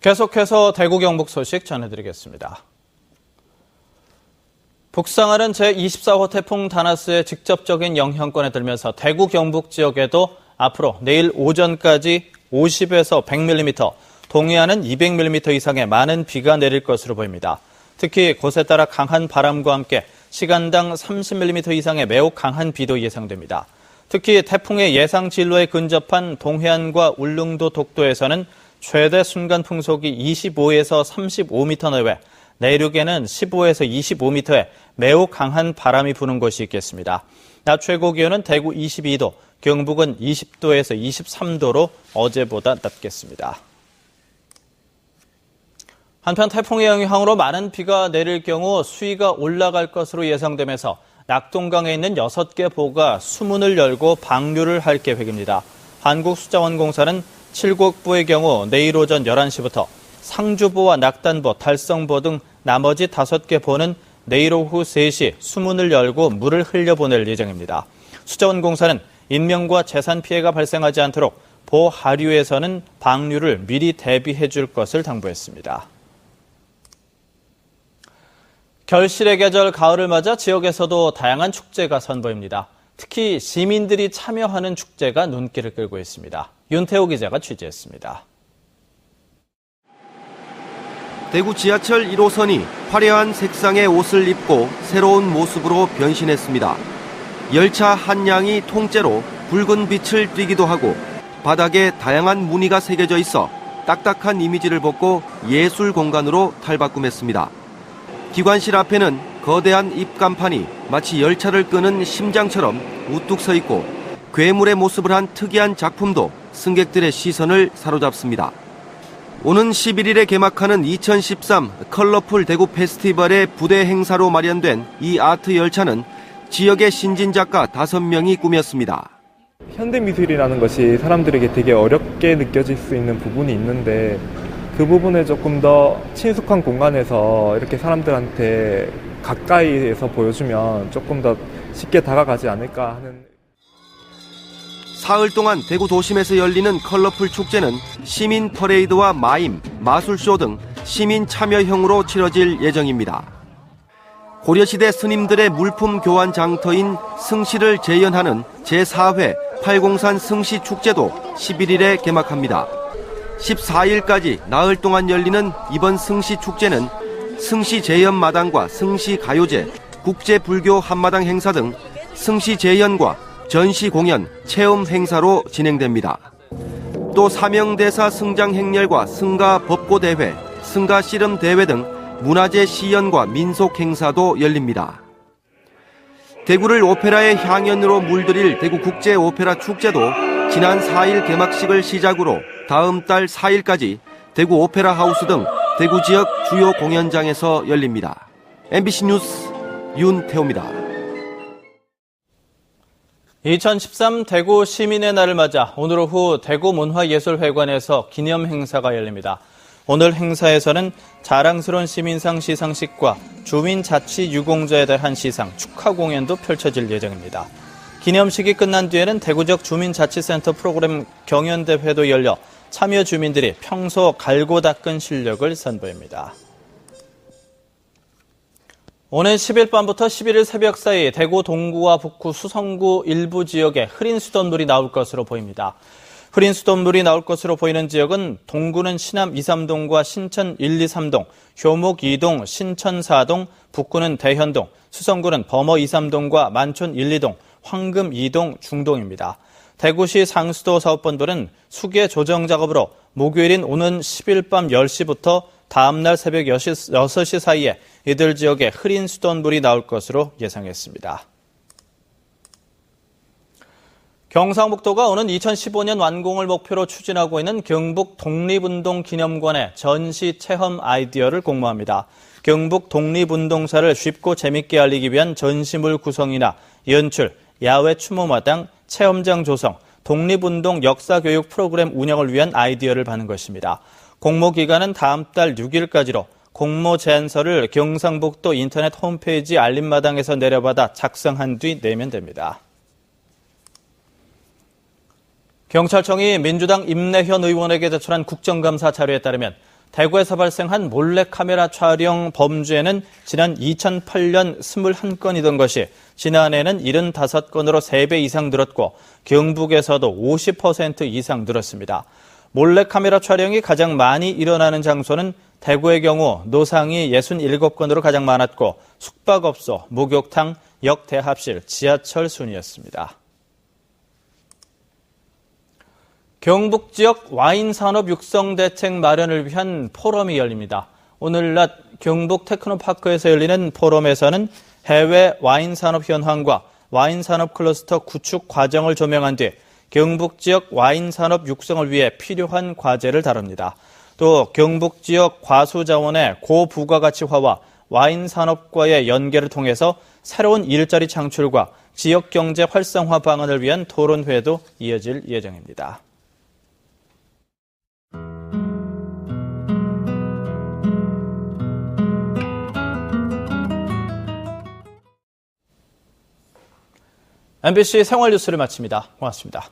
계속해서 대구 경북 소식 전해드리겠습니다. 북상하는 제24호 태풍 다나스의 직접적인 영향권에 들면서 대구 경북 지역에도 앞으로 내일 오전까지 50에서 100mm, 동해안은 200mm 이상의 많은 비가 내릴 것으로 보입니다. 특히 곳에 따라 강한 바람과 함께 시간당 30mm 이상의 매우 강한 비도 예상됩니다. 특히 태풍의 예상 진로에 근접한 동해안과 울릉도 독도에서는 최대 순간 풍속이 25에서 35m 내외, 내륙에는 15에서 25m의 매우 강한 바람이 부는 곳이 있겠습니다. 낮 최고 기온은 대구 22도, 경북은 20도에서 23도로 어제보다 낮겠습니다. 한편 태풍의 영향으로 많은 비가 내릴 경우 수위가 올라갈 것으로 예상되면서 낙동강에 있는 6개 보가 수문을 열고 방류를 할 계획입니다. 한국수자원공사는 칠곡보의 경우 내일 오전 11시부터 상주보와 낙단보, 달성보 등 나머지 5개 보는 내일 오후 3시 수문을 열고 물을 흘려보낼 예정입니다. 수자원공사는 인명과 재산 피해가 발생하지 않도록 보 하류에서는 방류를 미리 대비해 줄 것을 당부했습니다. 결실의 계절 가을을 맞아 지역에서도 다양한 축제가 선보입니다. 특히 시민들이 참여하는 축제가 눈길을 끌고 있습니다. 윤태호 기자가 취재했습니다. 대구 지하철 1호선이 화려한 색상의 옷을 입고 새로운 모습으로 변신했습니다. 열차 한 양이 통째로 붉은 빛을 띠기도 하고 바닥에 다양한 무늬가 새겨져 있어 딱딱한 이미지를 벗고 예술 공간으로 탈바꿈했습니다. 기관실 앞에는 거대한 입간판이 마치 열차를 끄는 심장처럼 우뚝 서 있고 괴물의 모습을 한 특이한 작품도 승객들의 시선을 사로잡습니다. 오는 11일에 개막하는 2013 컬러풀 대구 페스티벌의 부대 행사로 마련된 이 아트 열차는 지역의 신진 작가 5명이 꾸몄습니다. 현대미술이라는 것이 사람들에게 되게 어렵게 느껴질 수 있는 부분이 있는데 그 부분을 조금 더 친숙한 공간에서 이렇게 사람들한테 가까이에서 보여주면 조금 더 쉽게 다가가지 않을까 하는. 사흘 동안 대구 도심에서 열리는 컬러풀 축제는 시민 퍼레이드와 마임, 마술쇼 등 시민 참여형으로 치러질 예정입니다. 고려시대 스님들의 물품 교환 장터인 승시를 재현하는 제4회 팔공산 승시 축제도 11일에 개막합니다. 14일까지 나흘 동안 열리는 이번 승시 축제는 승시 재현 마당과 승시 가요제, 국제 불교 한마당 행사 등 승시 재현과 전시 공연, 체험 행사로 진행됩니다. 또 사명대사 승장 행렬과 승가 법고 대회, 승가 씨름 대회 등 문화재 시연과 민속 행사도 열립니다. 대구를 오페라의 향연으로 물들일 대구 국제 오페라 축제도 지난 4일 개막식을 시작으로 다음 달 4일까지 대구 오페라 하우스 등 대구 지역 주요 공연장에서 열립니다. MBC 뉴스 윤태호입니다. 2013 대구 시민의 날을 맞아 오늘 오후 대구문화예술회관에서 기념 행사가 열립니다. 오늘 행사에서는 자랑스러운 시민상 시상식과 주민자치유공자에 대한 시상, 축하 공연도 펼쳐질 예정입니다. 기념식이 끝난 뒤에는 대구적 주민자치센터 프로그램 경연대회도 열려 참여 주민들이 평소 갈고 닦은 실력을 선보입니다. 오는 10일 밤부터 11일 새벽 사이 대구 동구와 북구 수성구 일부 지역에 흐린 수돗물이 나올 것으로 보입니다. 흐린 수돗물이 나올 것으로 보이는 지역은 동구는 신암 2, 3동과 신천 1, 2, 3동, 효목 2동, 신천 4동, 북구는 대현동, 수성구는 범어 2, 3동과 만촌 1, 2동, 황금 2동, 중동입니다. 대구시 상수도 사업본부는 수계 조정 작업으로 목요일인 오는 10일 밤 10시부터 다음날 새벽 6시 사이에 이들 지역에 흐린 수돗물이 나올 것으로 예상했습니다. 경상북도가 오는 2015년 완공을 목표로 추진하고 있는 경북 독립운동 기념관의 전시 체험 아이디어를 공모합니다. 경북 독립운동사를 쉽고 재밌게 알리기 위한 전시물 구성이나 연출, 야외 추모마당, 체험장 조성, 독립운동 역사교육 프로그램 운영을 위한 아이디어를 받는 것입니다. 공모 기간은 다음 달 6일까지로 공모 제안서를 경상북도 인터넷 홈페이지 알림마당에서 내려받아 작성한 뒤 내면 됩니다. 경찰청이 민주당 임내현 의원에게 제출한 국정감사 자료에 따르면 대구에서 발생한 몰래카메라 촬영 범죄는 지난 2008년 21건이던 것이 지난해는 75건으로 3배 이상 늘었고 경북에서도 50% 이상 늘었습니다. 몰래카메라 촬영이 가장 많이 일어나는 장소는 대구의 경우 노상이 67건으로 가장 많았고 숙박업소, 목욕탕, 역대합실, 지하철 순이었습니다. 경북 지역 와인 산업 육성 대책 마련을 위한 포럼이 열립니다. 오늘 낮 경북 테크노파크에서 열리는 포럼에서는 해외 와인 산업 현황과 와인 산업 클러스터 구축 과정을 조명한 뒤 경북 지역 와인 산업 육성을 위해 필요한 과제를 다룹니다. 또 경북 지역 과수 자원의 고부가가치화와 와인 산업과의 연계를 통해서 새로운 일자리 창출과 지역 경제 활성화 방안을 위한 토론회도 이어질 예정입니다. MBC 생활뉴스를 마칩니다. 고맙습니다.